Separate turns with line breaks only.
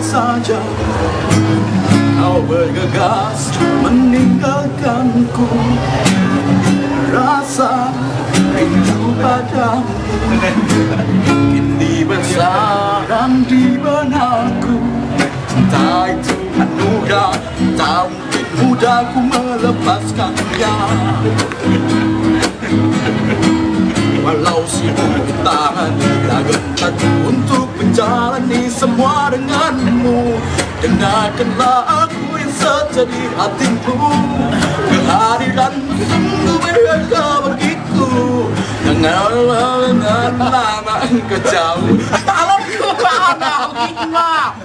saja kau bergegas meninggalkanku. Rasa rindu padamu kini bersarang di benakku. Cinta itu anugerah, tak mungkin mudah ku melepaskannya. Walau sibuk tangan lagun hati untuk menjalani semua denganmu, dengarkanlah aku yang setia di hatimu. Kehadiran sungguh berharga bagiku. Janganlah dengan lama engkau jauh. Tak lalu kau nak